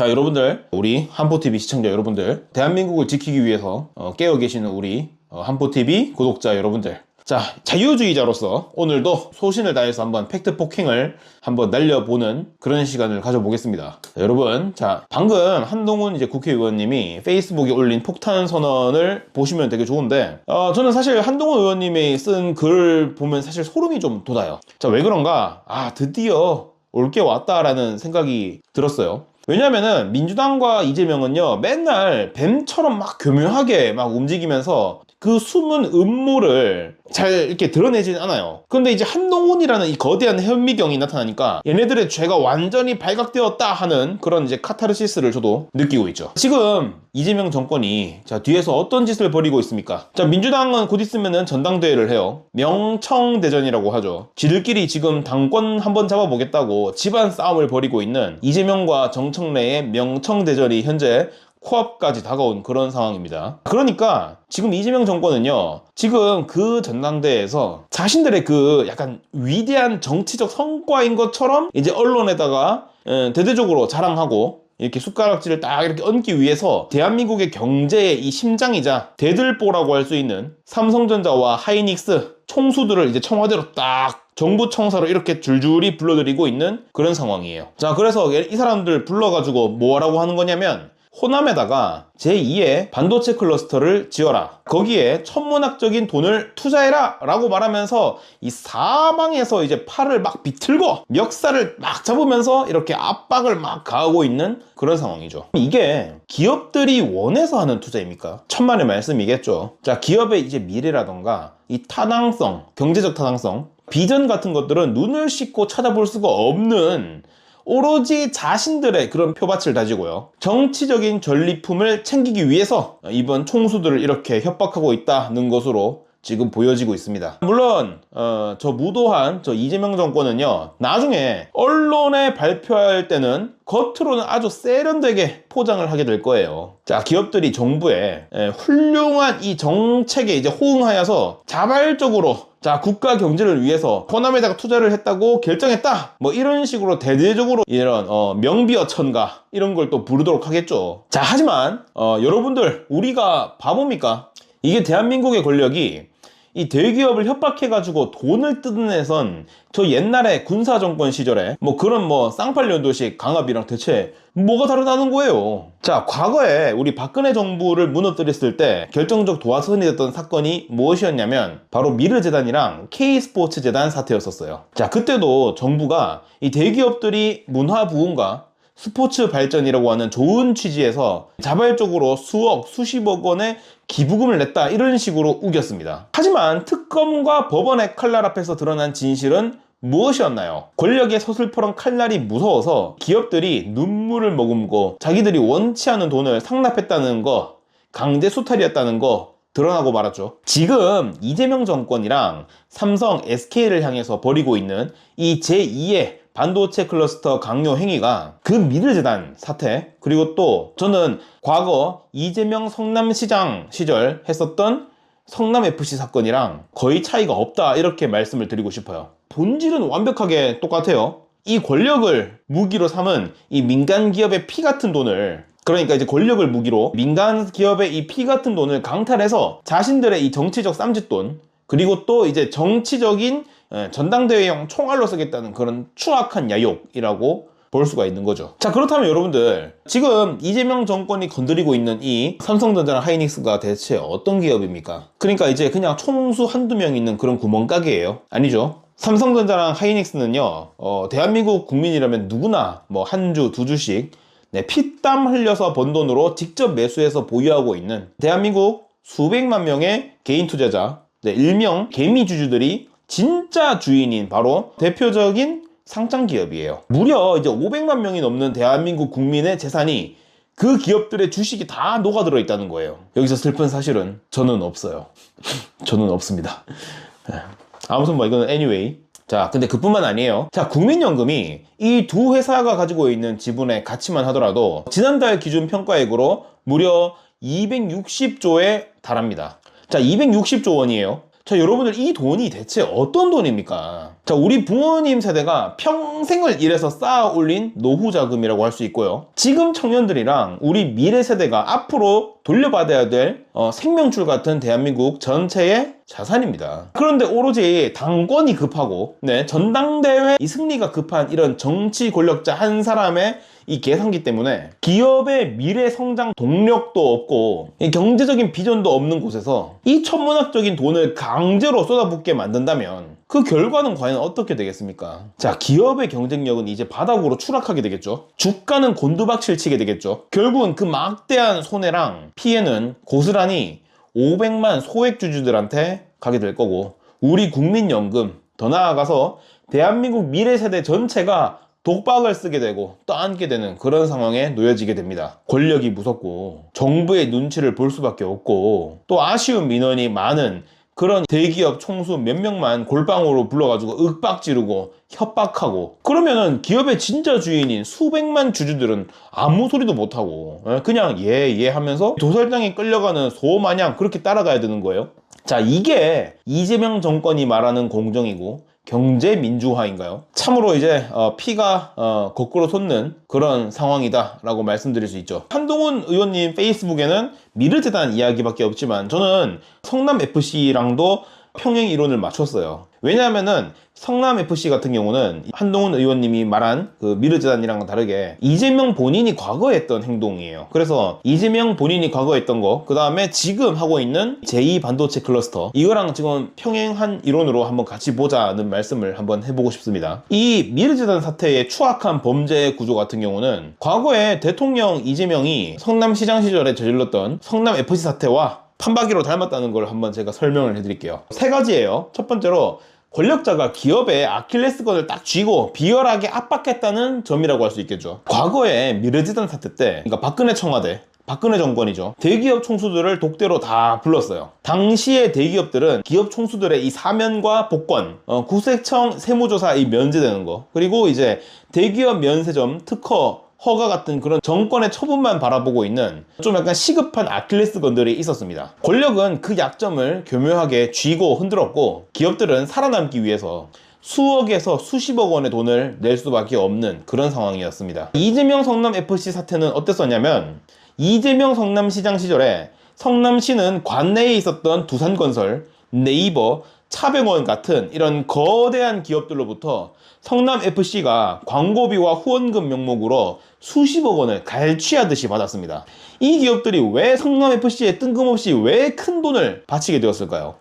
자, 여러분들, 우리 한포TV 시청자 여러분들, 대한민국을 지키기 위해서 깨어 계시는 우리 한포TV 구독자 여러분들, 자, 자유주의자로서 오늘도 소신을 다해서 한번 팩트 폭행을 한번 날려보는 그런 시간을 가져보겠습니다. 여러분, 자, 방금 한동훈 국회의원님이 페이스북에 올린 폭탄 선언을 보시면 되게 좋은데, 저는 사실 한동훈 의원님이 쓴 글 보면 사실 소름이 좀 돋아요. 자, 왜 그런가? 드디어 올 게 왔다라는 생각이 들었어요. 왜냐면은 민주당과 이재명은요, 맨날 뱀처럼 막 교묘하게 막 움직이면서 그 숨은 음모를 잘 이렇게 드러내지는 않아요. 그런데 이제 한동훈이라는 이 거대한 현미경이 나타나니까 얘네들의 죄가 완전히 발각되었다 하는 그런 이제 카타르시스를 저도 느끼고 있죠. 지금 이재명 정권이 자, 뒤에서 어떤 짓을 벌이고 있습니까? 자, 민주당은 곧 있으면은 전당대회를 해요. 명청대전이라고 하죠. 지들끼리 지금 당권 한번 잡아보겠다고 집안 싸움을 벌이고 있는 이재명과 정청래의 명청대전이 현재 코앞까지 다가온 그런 상황입니다. 그러니까 지금 이재명 정권은요, 지금 그 전당대회에서 자신들의 그 약간 위대한 정치적 성과인 것처럼 이제 언론에다가 대대적으로 자랑하고 이렇게 숟가락질을 딱 이렇게 얹기 위해서 대한민국의 경제의 이 심장이자 대들보라고 할 수 있는 삼성전자와 하이닉스 총수들을 이제 청와대로 딱 정부 청사로 이렇게 줄줄이 불러들이고 있는 그런 상황이에요. 자, 그래서 이 사람들 불러가지고 뭐라고 하는 거냐면, 호남에다가 제2의 반도체 클러스터를 지어라, 거기에 천문학적인 돈을 투자해라 라고 말하면서 이 사방에서 이제 팔을 막 비틀고 멱살을 막 잡으면서 이렇게 압박을 막 가하고 있는 그런 상황이죠. 이게 기업들이 원해서 하는 투자입니까? 천만의 말씀이겠죠. 자, 기업의 이제 미래라던가 이 타당성, 경제적 타당성, 비전 같은 것들은 눈을 씻고 찾아볼 수가 없는 오로지 자신들의 그런 표밭을 다지고요, 정치적인 전리품을 챙기기 위해서 이번 총수들을 이렇게 협박하고 있다는 것으로 지금 보여지고 있습니다. 물론 저 무도한 저 이재명 정권은요, 나중에 언론에 발표할 때는 겉으로는 아주 세련되게 포장을 하게 될 거예요. 자, 기업들이 정부의 훌륭한 이 정책에 이제 호응하여서 자발적으로 자, 국가 경제를 위해서 호남에다가 투자를 했다고 결정했다, 뭐 이런 식으로 대대적으로 이런 명비어천가 이런 걸 또 부르도록 하겠죠. 자, 하지만 여러분들, 우리가 바보입니까? 이게 대한민국의 권력이 이 대기업을 협박해가지고 돈을 뜯어내선 저 옛날에 군사정권 시절에 뭐 그런 뭐 쌍팔년도식 강압이랑 대체 뭐가 다르다는 거예요. 자, 과거에 우리 박근혜 정부를 무너뜨렸을 때 결정적 도화선이 됐던 사건이 무엇이었냐면 바로 미르재단이랑 K스포츠재단 사태였었어요. 자, 그때도 정부가 이 대기업들이 문화부흥과 스포츠 발전이라고 하는 좋은 취지에서 자발적으로 수억, 수십억 원의 기부금을 냈다, 이런 식으로 우겼습니다. 하지만 특검과 법원의 칼날 앞에서 드러난 진실은 무엇이었나요? 권력의 서슬퍼런 칼날이 무서워서 기업들이 눈물을 머금고 자기들이 원치 않은 돈을 상납했다는 거, 강제 수탈이었다는 거 드러나고 말았죠. 지금 이재명 정권이랑 삼성, SK를 향해서 벌이고 있는 이 제2의 반도체 클러스터 강요 행위가 그 미르재단 사태, 그리고 또 저는 과거 이재명 성남시장 시절 했었던 성남FC 사건이랑 거의 차이가 없다, 이렇게 말씀을 드리고 싶어요. 본질은 완벽하게 똑같아요. 이 권력을 무기로 삼은 이 민간 기업의 피 같은 돈을, 그러니까 이제 권력을 무기로 민간 기업의 이 피 같은 돈을 강탈해서 자신들의 이 정치적 쌈짓돈, 그리고 또 이제 정치적인 전당대회용 총알로 쓰겠다는 그런 추악한 야욕이라고 볼 수가 있는 거죠. 자, 그렇다면 여러분들, 지금 이재명 정권이 건드리고 있는 이 삼성전자랑 하이닉스가 대체 어떤 기업입니까? 그러니까 이제 그냥 총수 한두 명 있는 그런 구멍가게예요? 아니죠. 삼성전자랑 하이닉스는요, 대한민국 국민이라면 누구나 뭐 한 주, 두 주씩 피땀 흘려서 번 돈으로 직접 매수해서 보유하고 있는 대한민국 수백만 명의 개인 투자자, 일명 개미주주들이 진짜 주인인 바로 대표적인 상장 기업이에요. 무려 이제 500만 명이 넘는 대한민국 국민의 재산이 그 기업들의 주식이 다 녹아들어 있다는 거예요. 여기서 슬픈 사실은 저는 없어요. 저는 없습니다. 아무튼 뭐 이거는 anyway. 자, 근데 그뿐만 아니에요. 자, 국민연금이 이 두 회사가 가지고 있는 지분의 가치만 하더라도 지난달 기준 평가액으로 무려 260조에 달합니다. 자, 260조 원이에요. 자, 여러분들 이 돈이 대체 어떤 돈입니까? 자, 우리 부모님 세대가 평생을 일해서 쌓아 올린 노후 자금이라고 할 수 있고요. 지금 청년들이랑 우리 미래 세대가 앞으로 돌려받아야 될 생명줄 같은 대한민국 전체의 자산입니다. 그런데 오로지 당권이 급하고 전당대회 이 승리가 급한 이런 정치 권력자 한 사람의 이 계산기 때문에 기업의 미래 성장 동력도 없고 경제적인 비전도 없는 곳에서 이 천문학적인 돈을 강제로 쏟아붓게 만든다면 그 결과는 과연 어떻게 되겠습니까? 자, 기업의 경쟁력은 이제 바닥으로 추락하게 되겠죠. 주가는 곤두박질 치게 되겠죠. 결국은 그 막대한 손해랑 피해는 고스란히 500만 소액주주들한테 가게 될 거고, 우리 국민연금, 더 나아가서 대한민국 미래 세대 전체가 독박을 쓰게 되고 떠안게 되는 그런 상황에 놓여지게 됩니다. 권력이 무섭고 정부의 눈치를 볼 수밖에 없고 또 아쉬운 민원이 많은 그런 대기업 총수 몇 명만 골방으로 불러가지고 윽박 지르고 협박하고, 그러면은 기업의 진짜 주인인 수백만 주주들은 아무 소리도 못하고 그냥 예 하면서 도살장에 끌려가는 소 마냥 그렇게 따라가야 되는 거예요. 자, 이게 이재명 정권이 말하는 공정이고 경제 민주화인가요? 참으로 이제 피가 거꾸로 솟는 그런 상황이다 라고 말씀드릴 수 있죠. 한동훈 의원님 페이스북에는 미르재단 이야기밖에 없지만 저는 성남FC랑도 평행 이론을 맞췄어요. 왜냐하면은 성남FC 같은 경우는 한동훈 의원님이 말한 그 미르재단이랑은 다르게 이재명 본인이 과거에 했던 행동이에요. 그래서 이재명 본인이 과거에 했던 거, 그 다음에 지금 하고 있는 제2반도체 클러스터, 이거랑 지금 평행한 이론으로 한번 같이 보자는 말씀을 한번 해보고 싶습니다. 이 미르재단 사태의 추악한 범죄 구조 같은 경우는 과거에 대통령 이재명이 성남시장 시절에 저질렀던 성남FC 사태와 판박이로 닮았다는 걸 한번 제가 설명을 해드릴게요. 세 가지예요. 첫 번째로 권력자가 기업의 아킬레스건을 딱 쥐고 비열하게 압박했다는 점이라고 할 수 있겠죠. 과거에 미르재단 사태 때, 그러니까 박근혜 청와대, 박근혜 정권이죠. 대기업 총수들을 독대로 다 불렀어요. 당시의 대기업들은 기업 총수들의 이 사면과 복권, 국세청 세무조사 이 면제되는 거, 그리고 이제 대기업 면세점 특허 허가 같은 그런 정권의 처분만 바라보고 있는 좀 약간 시급한 아킬레스건들이 있었습니다. 권력은 그 약점을 교묘하게 쥐고 흔들었고 기업들은 살아남기 위해서 수억에서 수십억 원의 돈을 낼 수밖에 없는 그런 상황이었습니다. 이재명 성남FC 사태는 어땠었냐면, 이재명 성남시장 시절에 성남시는 관내에 있었던 두산건설, 네이버, 차병원 같은 이런 거대한 기업들로부터 성남FC가 광고비와 후원금 명목으로 수십억 원을 갈취하듯이 받았습니다. 이 기업들이 왜 성남FC에 뜬금없이 왜 큰 돈을 바치게 되었을까요?